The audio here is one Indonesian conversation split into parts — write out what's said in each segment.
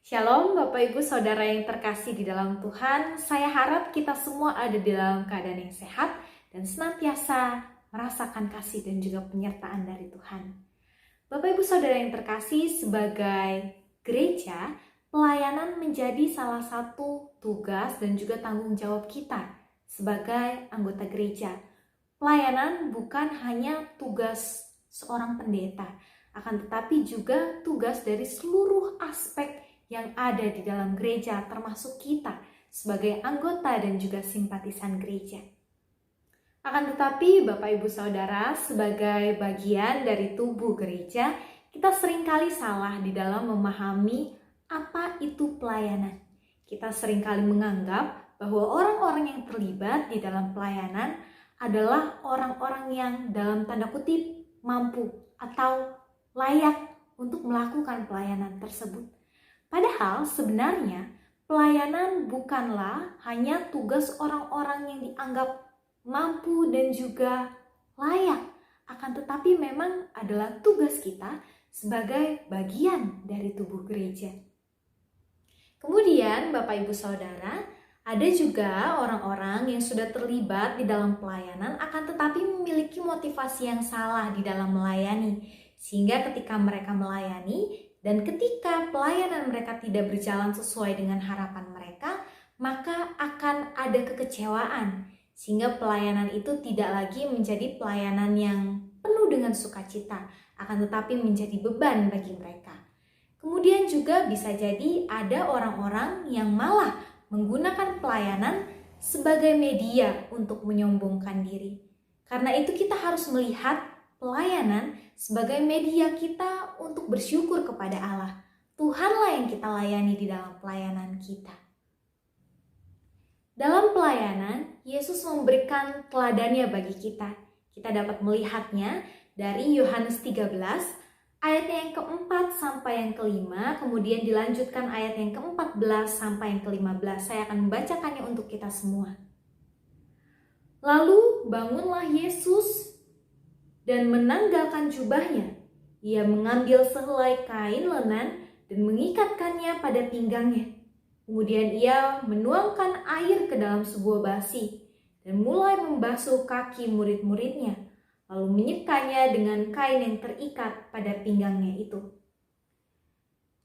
Shalom Bapak Ibu Saudara yang terkasih di dalam Tuhan. Saya harap kita semua ada di dalam keadaan yang sehat dan senantiasa merasakan kasih dan juga penyertaan dari Tuhan. Bapak Ibu Saudara yang terkasih, sebagai gereja, pelayanan menjadi salah satu tugas dan juga tanggung jawab kita sebagai anggota gereja. Pelayanan bukan hanya tugas seorang pendeta, akan tetapi juga tugas dari seluruh aspek yang ada di dalam gereja, termasuk kita sebagai anggota dan juga simpatisan gereja. Akan tetapi Bapak Ibu Saudara, sebagai bagian dari tubuh gereja, kita seringkali salah di dalam memahami apa itu pelayanan. Kita seringkali menganggap bahwa orang-orang yang terlibat di dalam pelayanan adalah orang-orang yang dalam tanda kutip mampu atau layak untuk melakukan pelayanan tersebut. Padahal sebenarnya pelayanan bukanlah hanya tugas orang-orang yang dianggap mampu dan juga layak, akan tetapi memang adalah tugas kita sebagai bagian dari tubuh gereja. Kemudian Bapak Ibu Saudara, ada juga orang-orang yang sudah terlibat di dalam pelayanan akan tetapi memiliki motivasi yang salah di dalam melayani, sehingga ketika mereka melayani dan ketika pelayanan mereka tidak berjalan sesuai dengan harapan mereka, maka akan ada kekecewaan, sehingga pelayanan itu tidak lagi menjadi pelayanan yang penuh dengan sukacita, akan tetapi menjadi beban bagi mereka. Kemudian juga bisa jadi ada orang-orang yang malah menggunakan pelayanan sebagai media untuk menyombongkan diri. Karena itu kita harus melihat pelayanan sebagai media kita untuk bersyukur kepada Allah. Tuhanlah yang kita layani di dalam pelayanan kita. Dalam pelayanan, Yesus memberikan teladannya bagi kita. Kita dapat melihatnya dari Yohanes 13, ayat yang keempat sampai yang kelima, kemudian dilanjutkan ayat yang ke-14 sampai yang ke-15. Saya akan membacakannya untuk kita semua. Lalu bangunlah Yesus dan menanggalkan jubahnya. Ia mengambil sehelai kain lenan dan mengikatkannya pada pinggangnya. Kemudian ia menuangkan air ke dalam sebuah basi dan mulai membasuh kaki murid-muridnya, lalu menyekanya dengan kain yang terikat pada pinggangnya itu.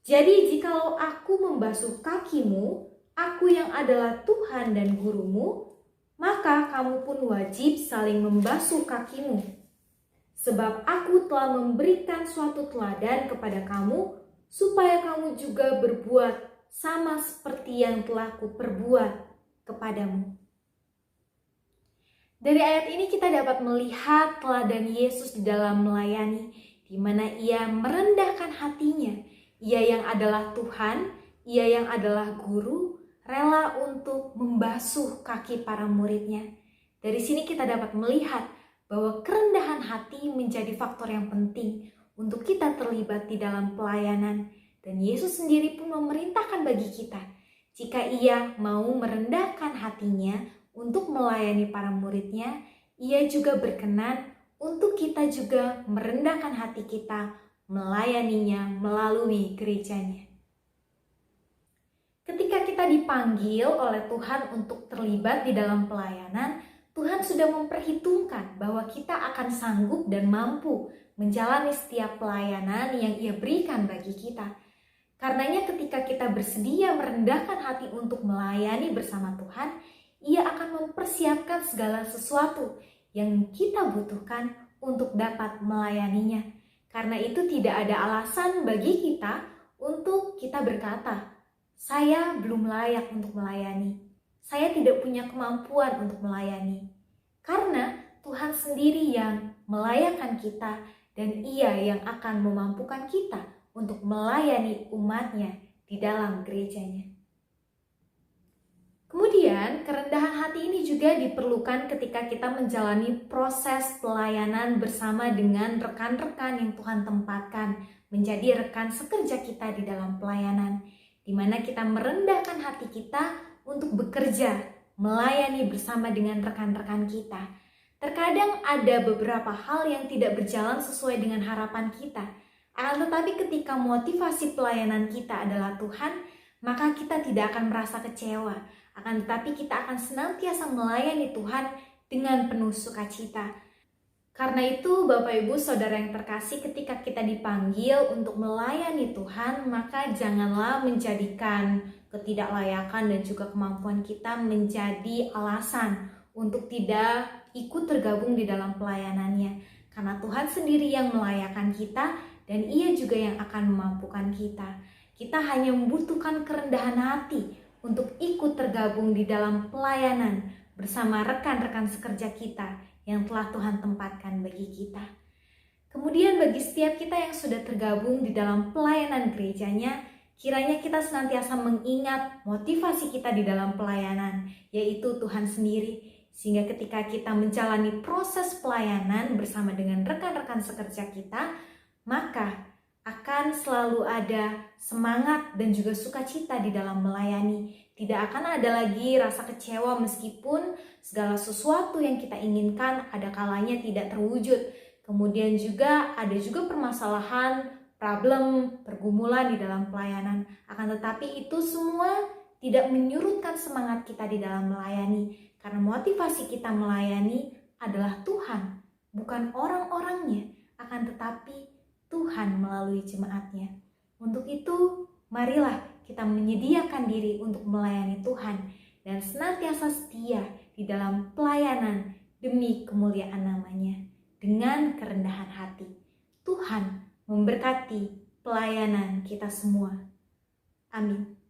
Jadi jikalau aku membasuh kakimu, aku yang adalah Tuhan dan gurumu, maka kamu pun wajib saling membasuh kakimu. Sebab aku telah memberikan suatu teladan kepada kamu, supaya kamu juga berbuat sama seperti yang telah kuperbuat kepadamu. Dari ayat ini kita dapat melihat teladan Yesus di dalam melayani, di mana ia merendahkan hatinya. Ia yang adalah Tuhan, ia yang adalah guru, rela untuk membasuh kaki para muridnya. Dari sini kita dapat melihat bahwa kerendahan hati menjadi faktor yang penting untuk kita terlibat di dalam pelayanan. Dan Yesus sendiri pun memerintahkan bagi kita, jika ia mau merendahkan hatinya untuk melayani para muridnya, ia juga berkenan untuk kita juga merendahkan hati kita melayaninya melalui gerejanya. Ketika kita dipanggil oleh Tuhan untuk terlibat di dalam pelayanan, Tuhan sudah memperhitungkan bahwa kita akan sanggup dan mampu menjalani setiap pelayanan yang ia berikan bagi kita. Karenanya ketika kita bersedia merendahkan hati untuk melayani bersama Tuhan, ia akan mempersiapkan segala sesuatu yang kita butuhkan untuk dapat melayaninya. Karena itu tidak ada alasan bagi kita untuk kita berkata, saya belum layak untuk melayani. Saya tidak punya kemampuan untuk melayani. Karena Tuhan sendiri yang melayakkan kita dan ia yang akan memampukan kita untuk melayani umatnya di dalam gerejanya. Kemudian kerendahan hati ini juga diperlukan ketika kita menjalani proses pelayanan bersama dengan rekan-rekan yang Tuhan tempatkan menjadi rekan sekerja kita di dalam pelayanan, di mana kita merendahkan hati kita untuk bekerja, melayani bersama dengan rekan-rekan kita. Terkadang ada beberapa hal yang tidak berjalan sesuai dengan harapan kita. Akan tetapi ketika motivasi pelayanan kita adalah Tuhan, maka kita tidak akan merasa kecewa. Akan tetapi kita akan senantiasa melayani Tuhan dengan penuh sukacita. Karena itu Bapak Ibu Saudara yang terkasih, ketika kita dipanggil untuk melayani Tuhan, maka janganlah menjadikan ketidaklayakan dan juga kemampuan kita menjadi alasan untuk tidak ikut tergabung di dalam pelayanannya. Karena Tuhan sendiri yang melayakkan kita dan Ia juga yang akan memampukan kita. Kita hanya membutuhkan kerendahan hati untuk ikut tergabung di dalam pelayanan bersama rekan-rekan sekerja kita yang telah Tuhan tempatkan bagi kita. Kemudian bagi setiap kita yang sudah tergabung di dalam pelayanan gerejanya, kiranya kita senantiasa mengingat motivasi kita di dalam pelayanan, yaitu Tuhan sendiri. Sehingga ketika kita menjalani proses pelayanan bersama dengan rekan-rekan sekerja kita, maka akan selalu ada semangat dan juga sukacita di dalam melayani. Tidak akan ada lagi rasa kecewa meskipun segala sesuatu yang kita inginkan ada kalanya tidak terwujud. Kemudian juga ada permasalahan, problem, pergumulan di dalam pelayanan. Akan tetapi itu semua tidak menyurutkan semangat kita di dalam melayani. Karena motivasi kita melayani adalah Tuhan, bukan orang-orangnya, akan tetapi Tuhan melalui jemaatnya. Untuk itu, marilah kita menyediakan diri untuk melayani Tuhan dan senantiasa setia di dalam pelayanan demi kemuliaan namanya dengan kerendahan hati. Tuhan memberkati pelayanan kita semua. Amin.